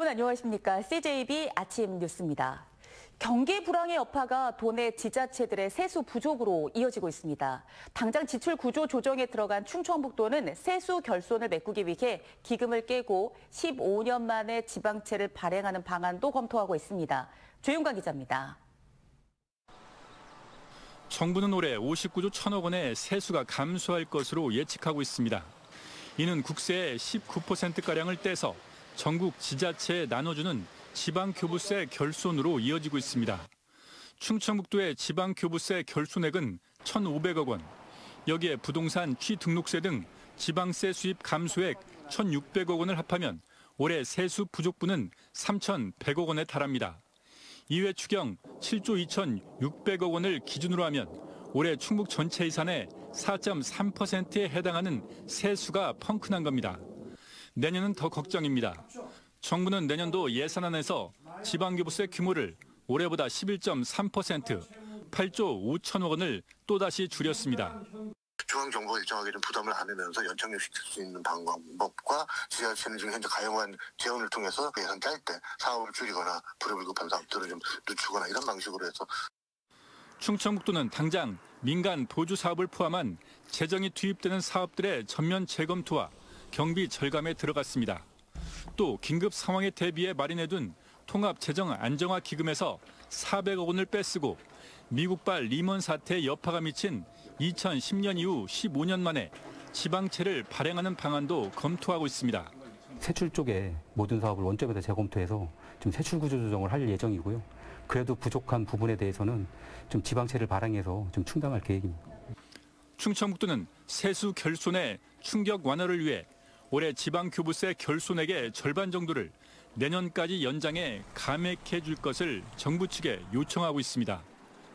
여러분 안녕하십니까? CJB 아침 뉴스입니다. 경기 불황의 여파가 도내 지자체들의 세수 부족으로 이어지고 있습니다. 당장 지출 구조 조정에 들어간 충청북도는 세수 결손을 메꾸기 위해 기금을 깨고 15년 만에 지방채를 발행하는 방안도 검토하고 있습니다. 조윤관 기자입니다. 정부는 올해 59조 1천억 원의 세수가 감소할 것으로 예측하고 있습니다. 이는 국세의 19%가량을 떼서 전국 지자체에 나눠주는 지방교부세 결손으로 이어지고 있습니다. 충청북도의 지방교부세 결손액은 1,500억 원, 여기에 부동산 취등록세 등 지방세 수입 감소액 1,600억 원을 합하면 올해 세수 부족분은 3,100억 원에 달합니다. 이외 추경 7조 2,600억 원을 기준으로 하면 올해 충북 전체 예산의 4.3%에 해당하는 세수가 펑크난 겁니다. 내년은 더 걱정입니다. 정부는 내년도 예산안에서 지방교부세 규모를 올해보다 11.3%, 8조 5천억 원을 또다시 줄였습니다. 중앙정부가 일정하게 좀 부담을 안 하면서 연착륙시킬 수 있는 방법과 지자체는 지금 현재 가용한 재원을 통해서 예산 짤 때 사업을 줄이거나 불효불급한 사업들을 좀 늦추거나 이런 방식으로 해서. 충청북도는 당장 민간 보주 사업을 포함한 재정이 투입되는 사업들의 전면 재검토와 경비 절감에 들어갔습니다. 또 긴급 상황에 대비해 마련해둔 통합재정안정화기금에서 400억 원을 빼쓰고 미국발 리먼 사태의 여파가 미친 2010년 이후 15년 만에 지방채를 발행하는 방안도 검토하고 있습니다. 세출 쪽에 모든 사업을 원점에서 재검토해서 좀 세출 구조 조정을 할 예정이고요. 그래도 부족한 부분에 대해서는 좀 지방채를 발행해서 좀 충당할 계획입니다. 충청북도는 세수 결손의 충격 완화를 위해 올해 지방교부세 결손액의 절반 정도를 내년까지 연장해 감액해 줄 것을 정부 측에 요청하고 있습니다.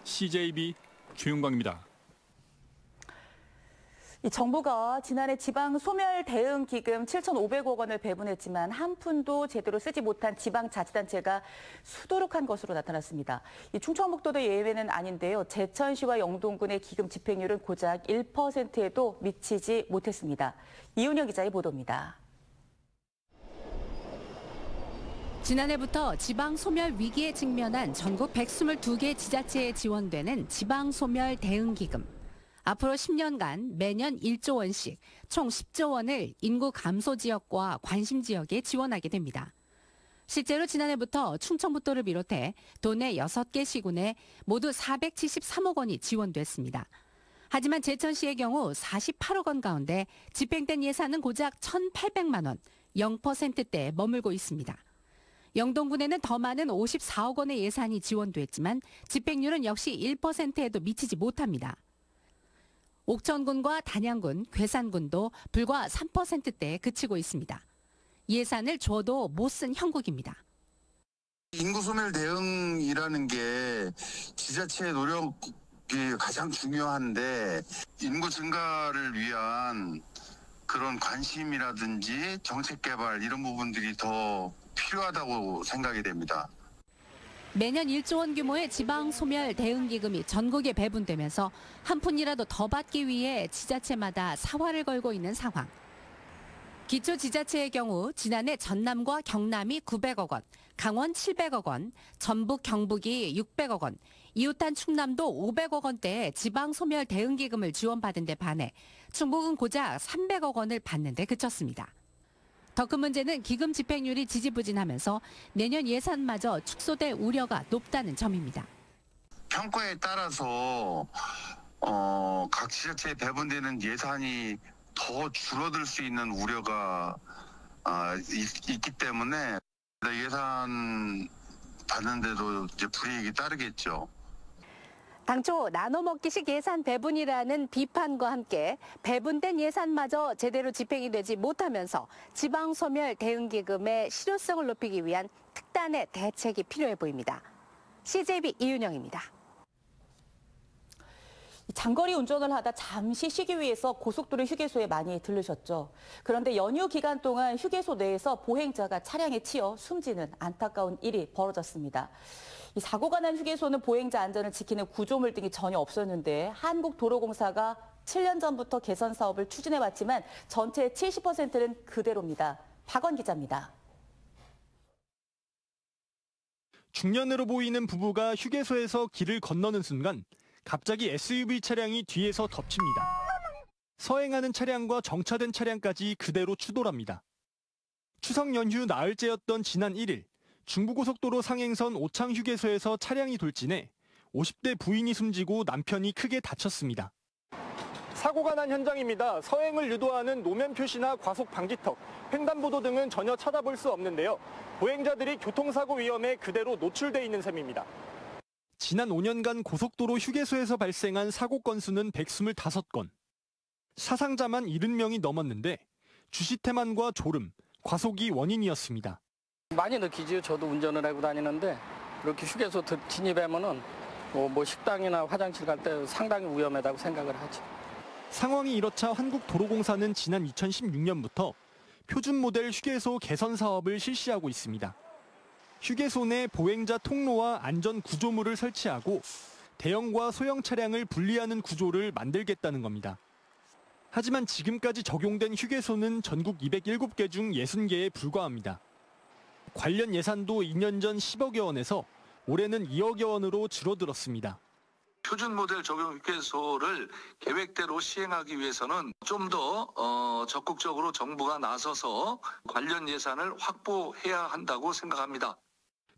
CJB 조윤광입니다. 정부가 지난해 지방 소멸 대응 기금 7,500억 원을 배분했지만 한 푼도 제대로 쓰지 못한 지방자치단체가 수두룩한 것으로 나타났습니다. 충청북도도 예외는 아닌데요. 제천시와 영동군의 기금 집행률은 고작 1%에도 미치지 못했습니다. 이은영 기자의 보도입니다. 지난해부터 지방 소멸 위기에 직면한 전국 122개 지자체에 지원되는 지방 소멸 대응 기금. 앞으로 10년간 매년 1조 원씩 총 10조 원을 인구 감소 지역과 관심 지역에 지원하게 됩니다. 실제로 지난해부터 충청북도를 비롯해 도내 6개 시군에 모두 473억 원이 지원됐습니다. 하지만 제천시의 경우 48억 원 가운데 집행된 예산은 고작 1,800만 원, 0%대에 머물고 있습니다. 영동군에는 더 많은 54억 원의 예산이 지원됐지만 집행률은 역시 1%에도 미치지 못합니다. 옥천군과 단양군, 괴산군도 불과 3%대에 그치고 있습니다. 예산을 줘도 못 쓴 형국입니다. 인구 소멸 대응이라는 게 지자체의 노력이 가장 중요한데 인구 증가를 위한 그런 관심이라든지 정책 개발 이런 부분들이 더 필요하다고 생각이 됩니다. 매년 1조 원 규모의 지방 소멸 대응 기금이 전국에 배분되면서 한 푼이라도 더 받기 위해 지자체마다 사활을 걸고 있는 상황. 기초지자체의 경우 지난해 전남과 경남이 900억 원, 강원 700억 원, 전북 경북이 600억 원, 이웃한 충남도 500억 원대의 지방 소멸 대응 기금을 지원받은 데 반해 충북은 고작 300억 원을 받는 데 그쳤습니다. 더 큰 문제는 기금 집행률이 지지부진하면서 내년 예산마저 축소될 우려가 높다는 점입니다. 평가에 따라서 각 지자체에 배분되는 예산이 더 줄어들 수 있는 우려가 있기 때문에 예산 받는데도 이제 불이익이 따르겠죠. 당초 나눠먹기식 예산 배분이라는 비판과 함께 배분된 예산마저 제대로 집행이 되지 못하면서 지방소멸 대응기금의 실효성을 높이기 위한 특단의 대책이 필요해 보입니다. CJB 이윤영입니다. 장거리 운전을 하다 잠시 쉬기 위해서 고속도로 휴게소에 많이 들르셨죠. 그런데 연휴 기간 동안 휴게소 내에서 보행자가 차량에 치여 숨지는 안타까운 일이 벌어졌습니다. 이 사고가 난 휴게소는 보행자 안전을 지키는 구조물 등이 전혀 없었는데 한국도로공사가 7년 전부터 개선 사업을 추진해왔지만 전체의 70%는 그대로입니다. 박원 기자입니다. 중년으로 보이는 부부가 휴게소에서 길을 건너는 순간 갑자기 SUV 차량이 뒤에서 덮칩니다. 서행하는 차량과 정차된 차량까지 그대로 추돌합니다. 추석 연휴 나흘째였던 지난 1일 중부고속도로 상행선 오창 휴게소에서 차량이 돌진해 50대 부인이 숨지고 남편이 크게 다쳤습니다. 사고가 난 현장입니다. 서행을 유도하는 노면 표시나 과속 방지턱, 횡단보도 등은 전혀 찾아볼 수 없는데요. 보행자들이 교통사고 위험에 그대로 노출돼 있는 셈입니다. 지난 5년간 고속도로 휴게소에서 발생한 사고 건수는 125건. 사상자만 70명이 넘었는데 주시태만과 졸음, 과속이 원인이었습니다. 많이 느끼지요. 저도 운전을 하고 다니는데 이렇게 휴게소 진입하면은 뭐 식당이나 화장실 갈 때 상당히 위험하다고 생각을 하죠. 상황이 이렇자 한국도로공사는 지난 2016년부터 표준 모델 휴게소 개선 사업을 실시하고 있습니다. 휴게소 내 보행자 통로와 안전 구조물을 설치하고 대형과 소형 차량을 분리하는 구조를 만들겠다는 겁니다. 하지만 지금까지 적용된 휴게소는 전국 207개 중 60개에 불과합니다. 관련 예산도 2년 전 10억여 원에서 올해는 2억여 원으로 줄어들었습니다. 표준 모델 적용 휴게소를 계획대로 시행하기 위해서는 좀 더 적극적으로 정부가 나서서 관련 예산을 확보해야 한다고 생각합니다.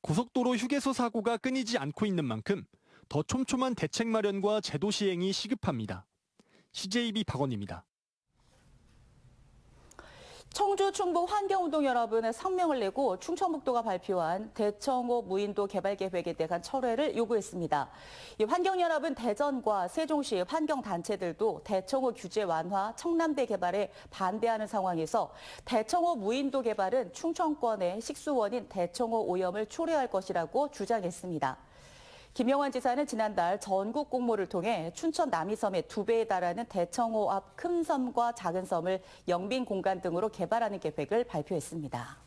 고속도로 휴게소 사고가 끊이지 않고 있는 만큼 더 촘촘한 대책 마련과 제도 시행이 시급합니다. CJB 박원입니다. 청주 충북 환경운동연합은 성명을 내고 충청북도가 발표한 대청호 무인도 개발 계획에 대한 철회를 요구했습니다. 이 환경연합은 대전과 세종시 환경단체들도 대청호 규제 완화, 청남대 개발에 반대하는 상황에서 대청호 무인도 개발은 충청권의 식수원인 대청호 오염을 초래할 것이라고 주장했습니다. 김영환 지사는 지난달 전국 공모를 통해 춘천 남이섬의 2배에 달하는 대청호 앞 큰 섬과 작은 섬을 영빈 공간 등으로 개발하는 계획을 발표했습니다.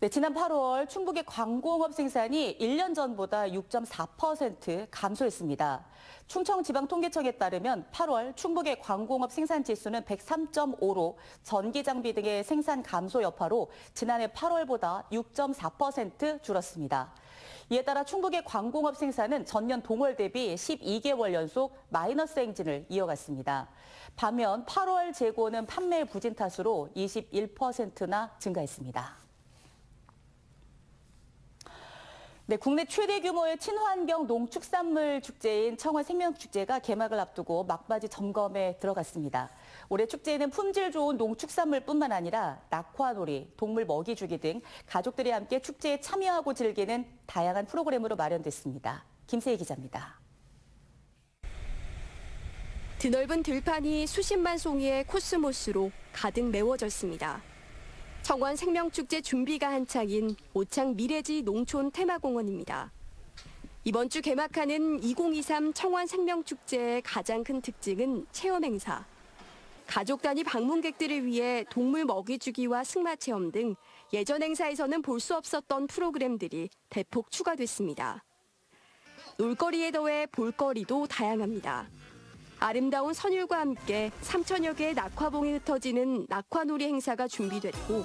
네, 지난 8월 충북의 광공업 생산이 1년 전보다 6.4% 감소했습니다. 충청지방통계청에 따르면 8월 충북의 광공업 생산 지수는 103.5로 전기 장비 등의 생산 감소 여파로 지난해 8월보다 6.4% 줄었습니다. 이에 따라 충북의 광공업 생산은 전년 동월 대비 12개월 연속 마이너스 행진을 이어갔습니다. 반면 8월 재고는 판매 부진 탓으로 21%나 증가했습니다. 네, 국내 최대 규모의 친환경 농축산물 축제인 청원생명축제가 개막을 앞두고 막바지 점검에 들어갔습니다. 올해 축제에는 품질 좋은 농축산물뿐만 아니라 낙화놀이, 동물 먹이주기 등 가족들이 함께 축제에 참여하고 즐기는 다양한 프로그램으로 마련됐습니다. 김세희 기자입니다. 드넓은 들판이 수십만 송이의 코스모스로 가득 메워졌습니다. 청원 생명축제 준비가 한창인 오창 미래지 농촌 테마공원입니다. 이번 주 개막하는 2023 청원 생명축제의 가장 큰 특징은 체험 행사. 가족 단위 방문객들을 위해 동물 먹이주기와 승마 체험 등 예전 행사에서는 볼 수 없었던 프로그램들이 대폭 추가됐습니다. 놀거리에 더해 볼거리도 다양합니다. 아름다운 선율과 함께 3천여 개의 낙화봉이 흩어지는 낙화놀이 행사가 준비됐고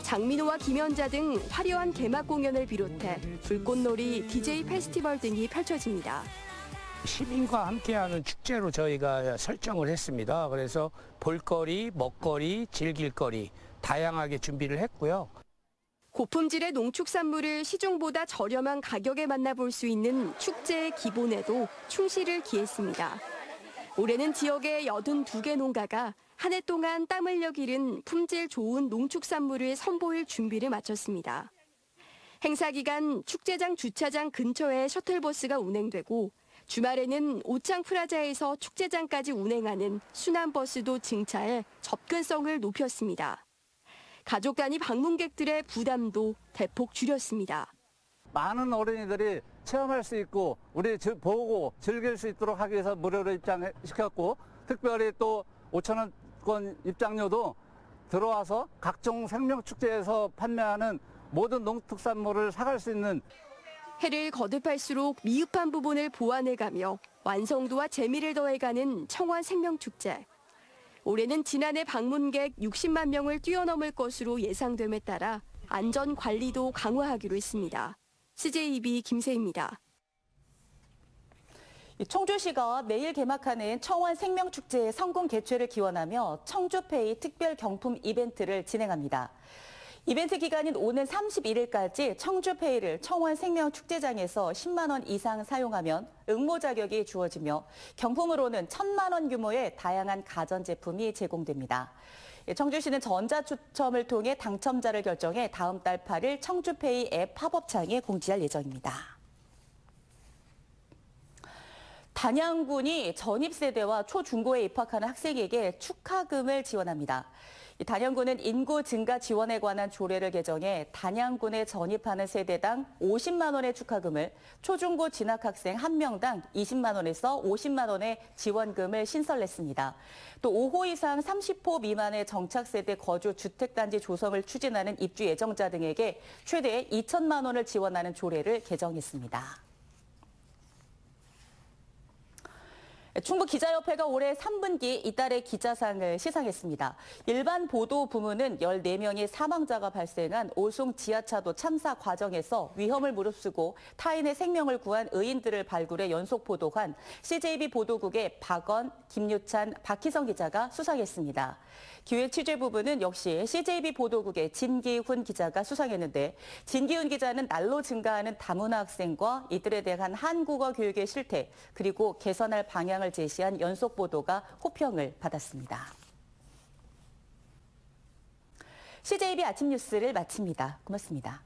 장민호와 김연자 등 화려한 개막 공연을 비롯해 불꽃놀이, DJ 페스티벌 등이 펼쳐집니다. 시민과 함께하는 축제로 저희가 설정을 했습니다. 그래서 볼거리, 먹거리, 즐길거리 다양하게 준비를 했고요. 고품질의 농축산물을 시중보다 저렴한 가격에 만나볼 수 있는 축제의 기본에도 충실을 기했습니다. 올해는 지역의 82개 농가가 한 해 동안 땀 흘려 기른 품질 좋은 농축산물을 선보일 준비를 마쳤습니다. 행사 기간 축제장 주차장 근처에 셔틀버스가 운행되고 주말에는 오창 프라자에서 축제장까지 운행하는 순환버스도 증차해 접근성을 높였습니다. 가족 단위 방문객들의 부담도 대폭 줄였습니다. 많은 어린이들이 체험할 수 있고 우리 보고 즐길 수 있도록 하기 위해서 무료로 입장시켰고 특별히 또 5,000원권 입장료도 들어와서 각종 생명축제에서 판매하는 모든 농특산물을 사갈 수 있는 해를 거듭할수록 미흡한 부분을 보완해가며 완성도와 재미를 더해가는 청원 생명축제. 올해는 지난해 방문객 60만 명을 뛰어넘을 것으로 예상됨에 따라 안전 관리도 강화하기로 했습니다. CJB 김세희입니다. 청주시가 내일 개막하는 청원 생명축제의 성공 개최를 기원하며 청주페이 특별 경품 이벤트를 진행합니다. 이벤트 기간인 오는 31일까지 청주페이를 청원 생명축제장에서 10만 원 이상 사용하면 응모 자격이 주어지며 경품으로는 1,000만 원 규모의 다양한 가전제품이 제공됩니다. 청주시는 전자추첨을 통해 당첨자를 결정해 다음 달 8일 청주페이 앱 팝업창에 공지할 예정입니다. 단양군이 전입세대와 초중고에 입학하는 학생에게 축하금을 지원합니다. 단양군은 인구 증가 지원에 관한 조례를 개정해 단양군에 전입하는 세대당 50만 원의 축하금을 초중고 진학학생 1명당 20만 원에서 50만 원의 지원금을 신설했습니다. 또 5호 이상 30호 미만의 정착세대 거주 주택단지 조성을 추진하는 입주 예정자 등에게 최대 2천만 원을 지원하는 조례를 개정했습니다. 충북기자협회가 올해 3분기 이달의 기자상을 시상했습니다. 일반 보도 부문은 14명의 사망자가 발생한 오송 지하차도 참사 과정에서 위험을 무릅쓰고 타인의 생명을 구한 의인들을 발굴해 연속 보도한 CJB 보도국의 박원, 김유찬, 박희성 기자가 수상했습니다. 기획 취재 부분은 역시 CJB 보도국의 진기훈 기자가 수상했는데 진기훈 기자는 날로 증가하는 다문화 학생과 이들에 대한 한국어 교육의 실태 그리고 개선할 방향을 제시한 연속 보도가 호평을 받았습니다. CJB 아침 뉴스를 마칩니다. 고맙습니다.